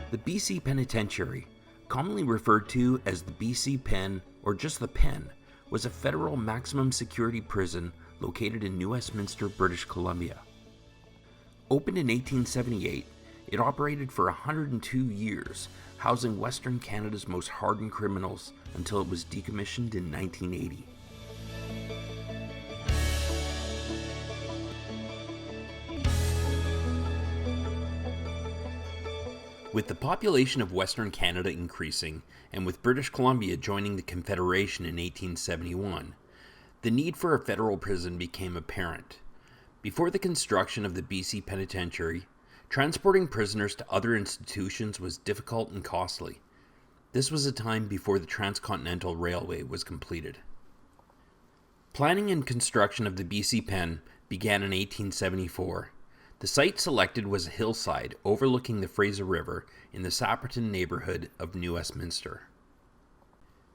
The BC Penitentiary, commonly referred to as the BC Pen or just the Pen, was a federal maximum security prison located in New Westminster, British Columbia. Opened in 1878, it operated for 102 years, housing Western Canada's most hardened criminals until it was decommissioned in 1980. With the population of Western Canada increasing, and with British Columbia joining the Confederation in 1871, the need for a federal prison became apparent. Before the construction of the BC Penitentiary, transporting prisoners to other institutions was difficult and costly. This was a time before the Transcontinental Railway was completed. Planning and construction of the BC Pen began in 1874. The site selected was a hillside overlooking the Fraser River in the Sapperton neighborhood of New Westminster.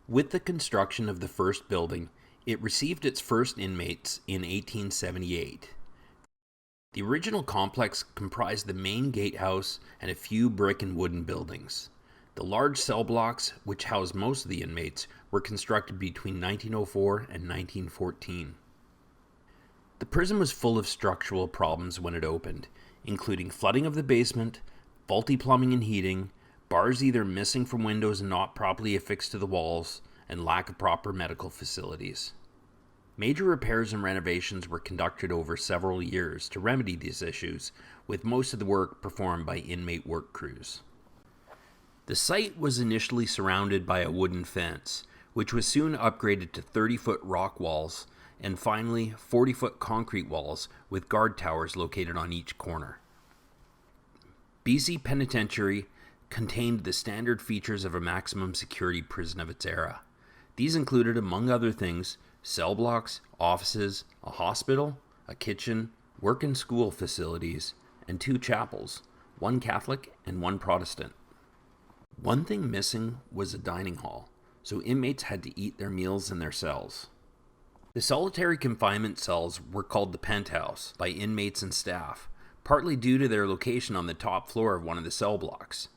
With the construction of the first building, it received its first inmates in 1878. The original complex comprised the main gatehouse and a few brick and wooden buildings. The large cell blocks, which housed most of the inmates, were constructed between 1904 and 1914. The prison was full of structural problems when it opened, including flooding of the basement, faulty plumbing and heating, bars either missing from windows and not properly affixed to the walls, and lack of proper medical facilities. Major repairs and renovations were conducted over several years to remedy these issues, with most of the work performed by inmate work crews. The site was initially surrounded by a wooden fence, which was soon upgraded to 30-foot rock walls, and finally 40-foot concrete walls with guard towers located on each corner. BC Penitentiary contained the standard features of a maximum security prison of its era. These included, among other things, cell blocks, offices, a hospital, a kitchen, work and school facilities, and 2 chapels, one Catholic and one Protestant. One thing missing was a dining hall, so inmates had to eat their meals in their cells. The solitary confinement cells were called the penthouse by inmates and staff, partly due to their location on the top floor of one of the cell blocks.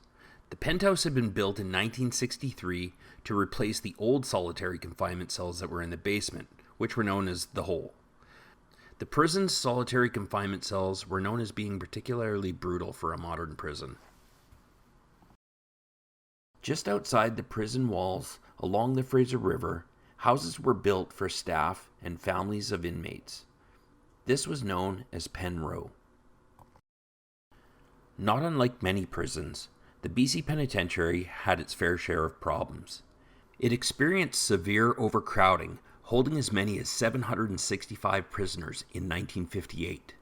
The penthouse had been built in 1963 to replace the old solitary confinement cells that were in the basement, which were known as the hole. The prison's solitary confinement cells were known as being particularly brutal for a modern prison. Just outside the prison walls, along the Fraser River, houses were built for staff and families of inmates. This was known as Pen Row. Not unlike many prisons, the BC Penitentiary had its fair share of problems. It experienced severe overcrowding, holding as many as 765 prisoners in 1958.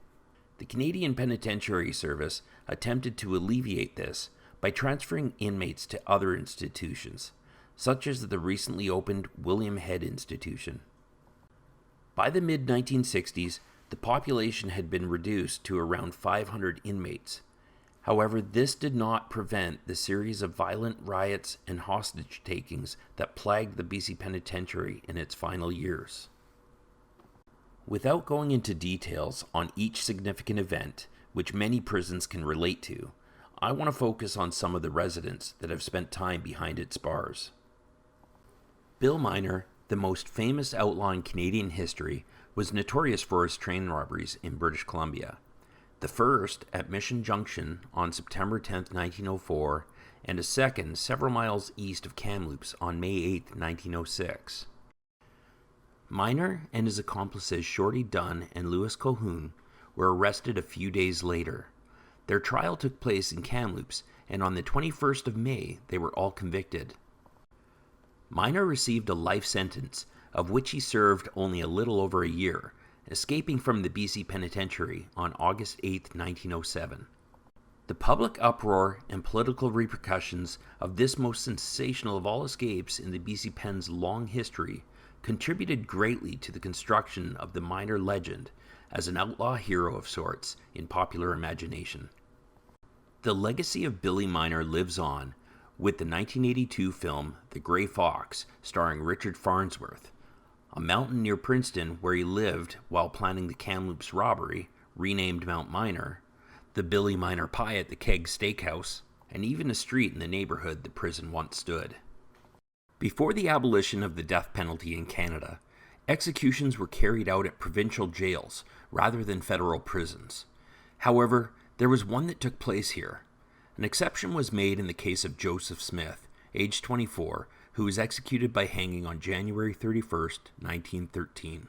The Canadian Penitentiary Service attempted to alleviate this by transferring inmates to other institutions, such as the recently opened William Head Institution. By the mid-1960s, the population had been reduced to around 500 inmates. However, this did not prevent the series of violent riots and hostage takings that plagued the BC Penitentiary in its final years. Without going into details on each significant event, which many prisons can relate to, I want to focus on some of the residents that have spent time behind its bars. Bill Miner, the most famous outlaw in Canadian history, was notorious for his train robberies in British Columbia. The first at Mission Junction on September 10, 1904, and a second several miles east of Kamloops on May 8, 1906. Miner and his accomplices Shorty Dunn and Louis Colquhoun were arrested a few days later. Their trial took place in Kamloops, and on the 21st of May, they were all convicted. Miner received a life sentence, of which he served only a little over a year, escaping from the BC Penitentiary on August 8, 1907. The public uproar and political repercussions of this most sensational of all escapes in the BC Pen's long history contributed greatly to the construction of the Miner legend as an outlaw hero of sorts in popular imagination. The legacy of Billy Miner lives on with the 1982 film The Grey Fox, starring Richard Farnsworth. A mountain near Princeton where he lived while planning the Kamloops robbery, renamed Mount Miner, the Billy Miner Pie at the Keg Steakhouse, and even a street in the neighborhood the prison once stood. Before the abolition of the death penalty in Canada, executions were carried out at provincial jails rather than federal prisons. However, there was one that took place here. An exception was made in the case of Joseph Smith, aged 24, who was executed by hanging on January 31st, 1913.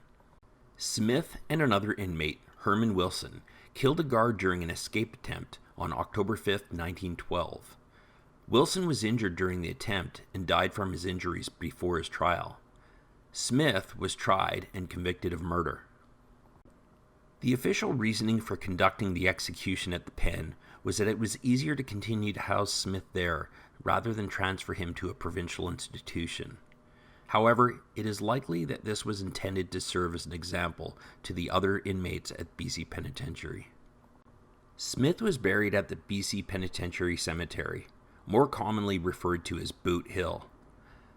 Smith and another inmate, Herman Wilson, killed a guard during an escape attempt on October 5, 1912. Wilson was injured during the attempt and died from his injuries before his trial. Smith was tried and convicted of murder. The official reasoning for conducting the execution at the pen was that it was easier to continue to house Smith there rather than transfer him to a provincial institution. However, it is likely that this was intended to serve as an example to the other inmates at BC Penitentiary. Smith was buried at the BC Penitentiary Cemetery, more commonly referred to as Boot Hill.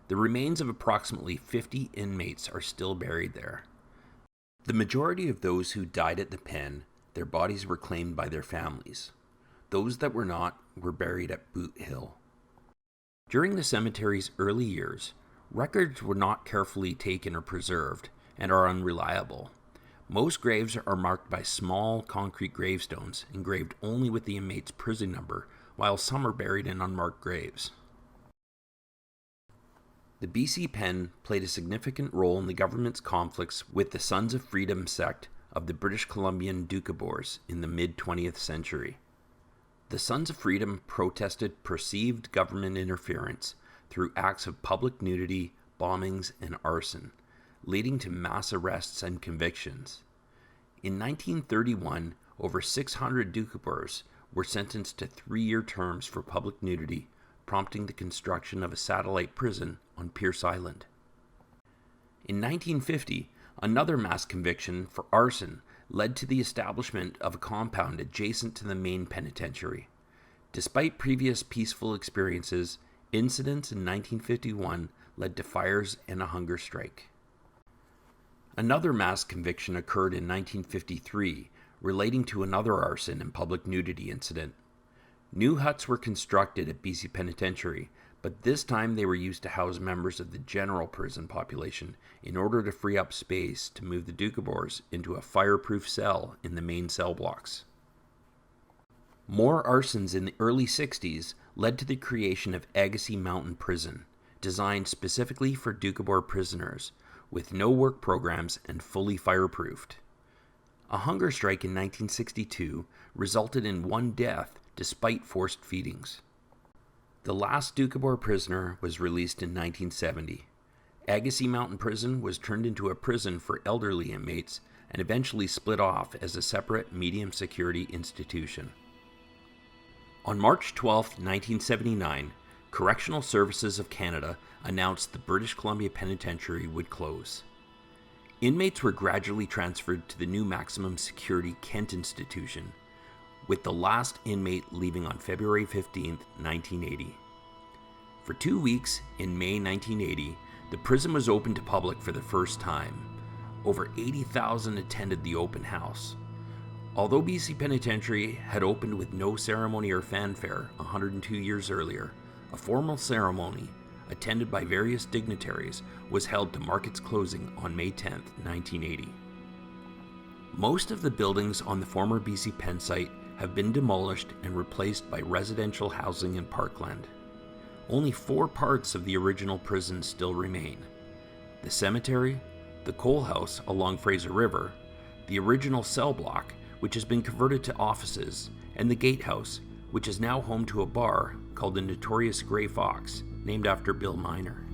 The remains of approximately 50 inmates are still buried there. The majority of those who died at the pen, their bodies were claimed by their families. Those that were not were buried at Boot Hill. During the cemetery's early years, records were not carefully taken or preserved and are unreliable. Most graves are marked by small concrete gravestones engraved only with the inmate's prison number, while some are buried in unmarked graves. The BC Pen played a significant role in the government's conflicts with the Sons of Freedom sect of the British Columbian Doukhobors in the mid-20th century. The Sons of Freedom protested perceived government interference through acts of public nudity, bombings, and arson, leading to mass arrests and convictions. In 1931, over 600 Doukhobors were sentenced to 3-year terms for public nudity, prompting the construction of a satellite prison on Pierce Island. In 1950, another mass conviction for arson led to the establishment of a compound adjacent to the main penitentiary. Despite previous peaceful experiences, incidents in 1951 led to fires and a hunger strike. Another mass conviction occurred in 1953, relating to another arson and public nudity incident. New huts were constructed at BC Penitentiary, but this time they were used to house members of the general prison population in order to free up space to move the Doukhobors into a fireproof cell in the main cell blocks. More arsons in the early 60s led to the creation of Agassiz Mountain Prison, designed specifically for Doukhobor prisoners, with no work programs and fully fireproofed. A hunger strike in 1962 resulted in one death despite forced feedings. The last Doukhobor prisoner was released in 1970. Agassiz Mountain Prison was turned into a prison for elderly inmates and eventually split off as a separate medium security institution. On March 12, 1979, Correctional Services of Canada announced the British Columbia Penitentiary would close. Inmates were gradually transferred to the new maximum security Kent institution, with the last inmate leaving on February 15, 1980. For 2 weeks in May 1980, the prison was open to public for the first time. Over 80,000 attended the open house. Although BC Penitentiary had opened with no ceremony or fanfare 102 years earlier, a formal ceremony, attended by various dignitaries, was held to mark its closing on May 10, 1980. Most of the buildings on the former BC Pen site have been demolished and replaced by residential housing and parkland. Only 4 parts of the original prison still remain: the cemetery, the coal house along Fraser River, the original cell block, which has been converted to offices, and the gatehouse, which is now home to a bar called the Notorious Grey Fox, named after Bill Miner.